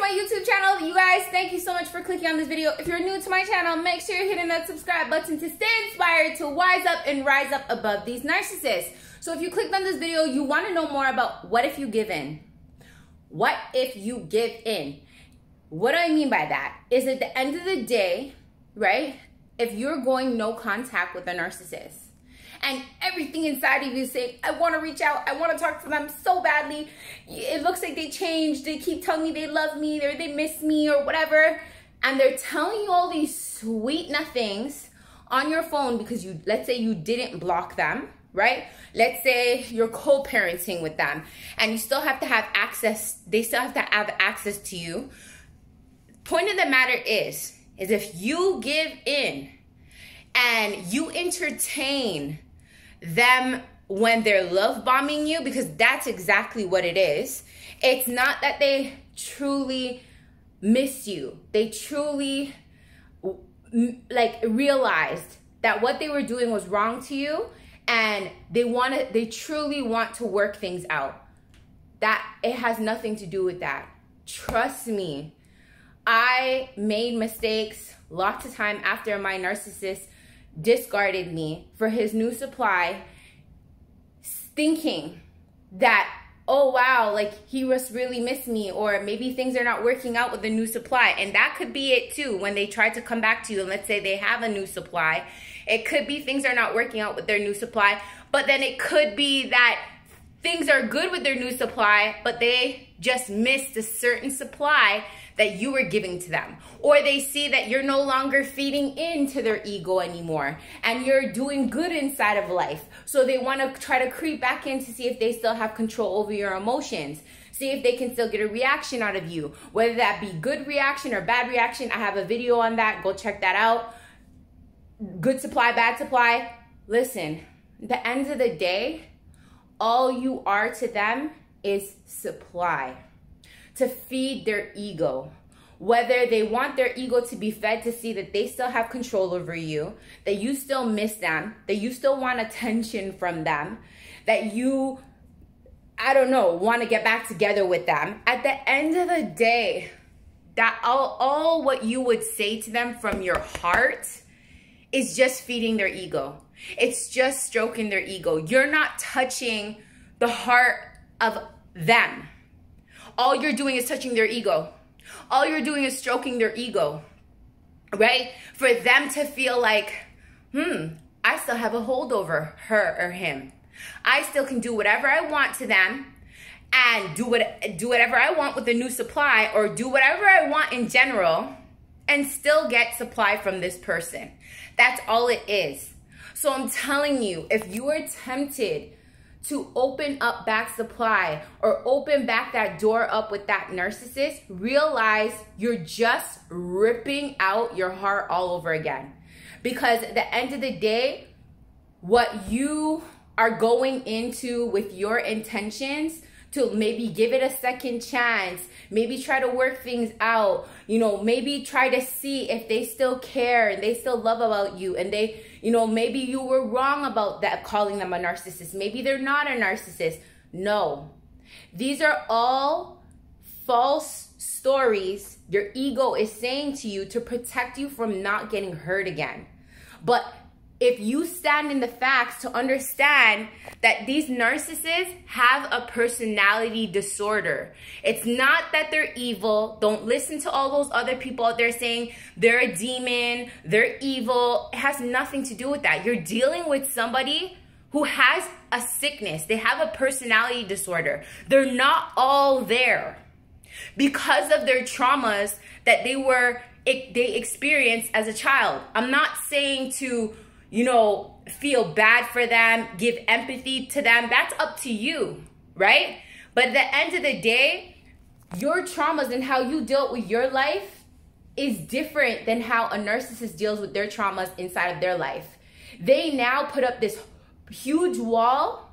my YouTube channel. You guys, thank you so much for clicking on this video. If you're new to my channel, make sure you're hitting that subscribe button to stay inspired to wise up and rise up above these narcissists. So if you clicked on this video, you want to know more about what if you give in. What if you give in? What I mean by that is at the end of the day, right, if you're going no contact with a narcissist and everything inside of you is saying, I want to reach out, I want to talk to them so badly, it looks like they changed, they keep telling me they love me or they miss me or whatever, and they're telling you all these sweet nothings on your phone because you, let's say you didn't block them, right? Let's say you're co-parenting with them and you still have to have access, they still have to have access to you. Point of the matter is if you give in and you entertain them when they're love bombing you, because that's exactly what it is. It's not that they truly miss you. They truly like realized that what they were doing was wrong to you and they truly want to work things out. That it has nothing to do with that. Trust me. I made mistakes lots of time after my narcissist discarded me for his new supply, thinking that, oh wow, like he must really miss me, or maybe things are not working out with the new supply. And that could be it too. When they try to come back to you and let's say they have a new supply, it could be things are not working out with their new supply, but then it could be that things are good with their new supply, but they just missed a certain supply that you were giving to them. Or they see that you're no longer feeding into their ego anymore and you're doing good inside of life. So they want to try to creep back in to see if they still have control over your emotions. See if they can still get a reaction out of you. Whether that be good reaction or bad reaction. I have a video on that. Go check that out. Good supply, bad supply. Listen, at the end of the day, all you are to them is supply to feed their ego. Whether they want their ego to be fed to see that they still have control over you, that you still miss them, that you still want attention from them, that you, I don't know, want to get back together with them. At the end of the day, that all what you would say to them from your heart is just feeding their ego. It's just stroking their ego. You're not touching the heart of them. All you're doing is touching their ego. All you're doing is stroking their ego, right? For them to feel like, I still have a hold over her or him. I still can do whatever I want to them and do whatever I want with the new supply, or do whatever I want in general and still get supply from this person. That's all it is. So I'm telling you, if you are tempted to open up back supply or open back that door up with that narcissist, realize you're just ripping out your heart all over again. Because at the end of the day, what you are going into with your intentions to maybe give it a second chance, maybe try to work things out, you know, maybe try to see if they still care and they still love about you, and they, you know, maybe you were wrong about that, calling them a narcissist. Maybe they're not a narcissist. No, these are all false stories your ego is saying to you to protect you from not getting hurt again. But if you stand in the facts to understand that these narcissists have a personality disorder, it's not that they're evil. Don't listen to all those other people out there saying they're a demon, they're evil. It has nothing to do with that. You're dealing with somebody who has a sickness. They have a personality disorder. They're not all there because of their traumas that they experienced as a child. I'm not saying to, you know, feel bad for them, give empathy to them. That's up to you, right? But at the end of the day, your traumas and how you dealt with your life is different than how a narcissist deals with their traumas inside of their life. They now put up this huge wall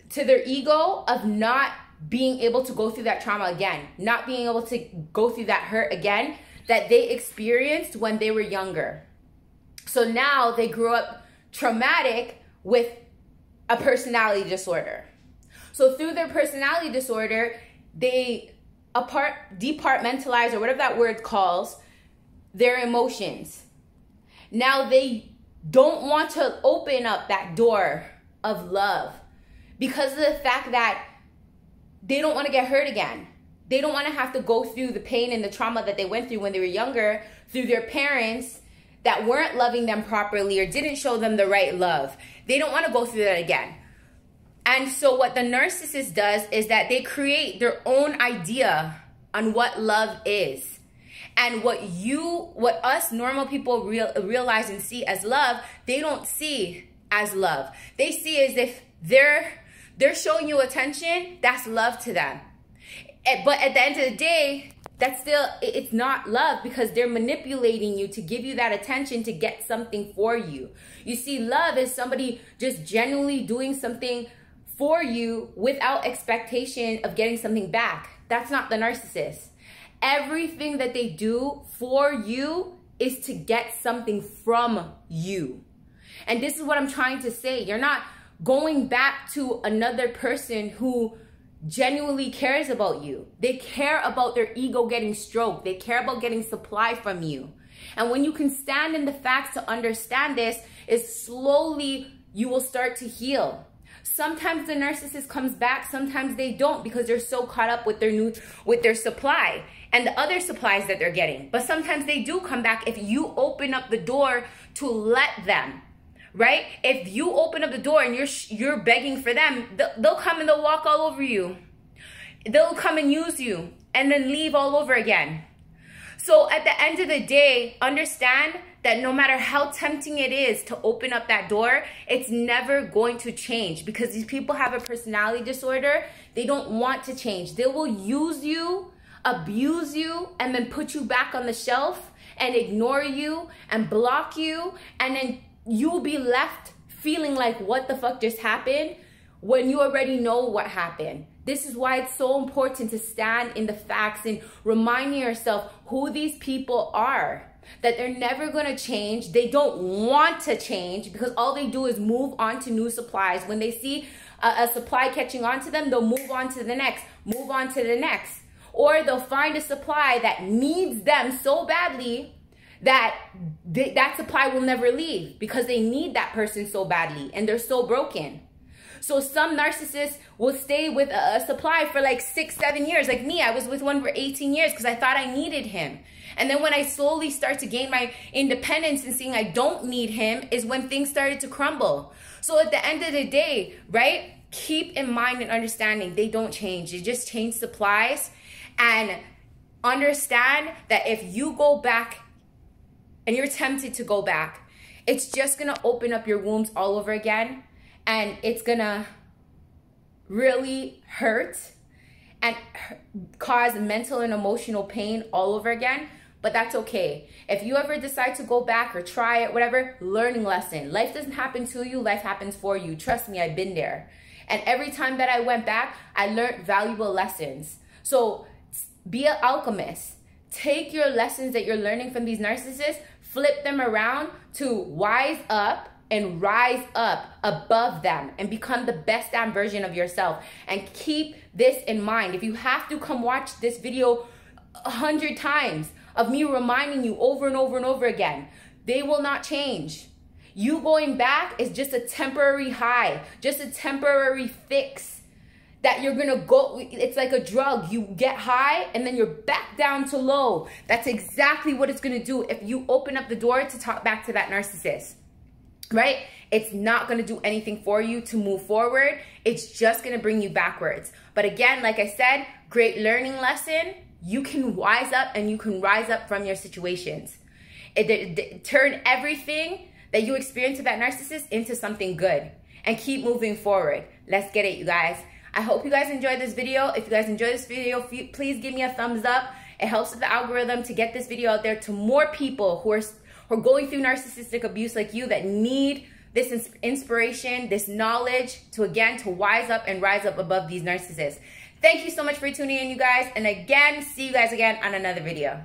to their ego of not being able to go through that trauma again, not being able to go through that hurt again that they experienced when they were younger. So now they grew up traumatic with a personality disorder. So through their personality disorder, they departmentalize, or whatever that word calls, their emotions. Now they don't want to open up that door of love because of the fact that they don't want to get hurt again. They don't want to have to go through the pain and the trauma that they went through when they were younger, through their parents that weren't loving them properly or didn't show them the right love. They don't want to go through that again. And so what the narcissist does is that they create their own idea on what love is. And what us normal people realize and see as love, they don't see as love. They see as if they're showing you attention, that's love to them. But at the end of the day, it's not love, because they're manipulating you to give you that attention to get something for you. You see, love is somebody just genuinely doing something for you without expectation of getting something back. That's not the narcissist. Everything that they do for you is to get something from you. And this is what I'm trying to say. You're not going back to another person who genuinely cares about you. They care about their ego getting stroked. They care about getting supply from you. And when you can stand in the facts to understand this, is slowly you will start to heal. Sometimes the narcissist comes back, sometimes they don't, because they're so caught up with their supply and the other supplies that they're getting. But sometimes they do come back if you open up the door to let them, right? If you open up the door and you're begging for them, they'll come and they'll walk all over you. They'll come and use you and then leave all over again. So at the end of the day, understand that no matter how tempting it is to open up that door, it's never going to change, because these people have a personality disorder. They don't want to change. They will use you, abuse you, and then put you back on the shelf and ignore you and block you. And then you'll be left feeling like, what the fuck just happened, when you already know what happened. This is why it's so important to stand in the facts and reminding yourself who these people are, that they're never going to change. They don't want to change, because all they do is move on to new supplies. When they see a supply catching on to them, they'll move on to the next, move on to the next. Or they'll find a supply that needs them so badly that that supply will never leave, because they need that person so badly and they're so broken. So some narcissists will stay with a supply for like 6-7 years. Like me, I was with one for 18 years because I thought I needed him. And then when I slowly start to gain my independence and seeing I don't need him is when things started to crumble. So at the end of the day, right, keep in mind and understanding they don't change. They just change supplies. And understand that if you go back and you're tempted to go back, it's just going to open up your wounds all over again. And it's going to really hurt and cause mental and emotional pain all over again. But that's okay. If you ever decide to go back or try it, whatever, learning lesson. Life doesn't happen to you. Life happens for you. Trust me, I've been there. And every time that I went back, I learned valuable lessons. So be an alchemist. Take your lessons that you're learning from these narcissists, flip them around to wise up and rise up above them and become the best damn version of yourself. And keep this in mind. If you have to come watch this video 100 times of me reminding you over and over and over again, they will not change. You going back is just a temporary high, just a temporary fix that you're gonna go. It's like a drug. You get high and then you're back down to low. That's exactly what it's gonna do if you open up the door to talk back to that narcissist. Right? It's not going to do anything for you to move forward. It's just going to bring you backwards. But again, like I said, great learning lesson. You can wise up and you can rise up from your situations. Turn everything that you experience with that narcissist into something good and keep moving forward. Let's get it, you guys. I hope you guys enjoyed this video. If you guys enjoyed this video, please give me a thumbs up. It helps with the algorithm to get this video out there to more people who are going through narcissistic abuse like you, that need this inspiration, this knowledge to wise up and rise up above these narcissists. Thank you so much for tuning in, you guys. And again, see you guys again on another video.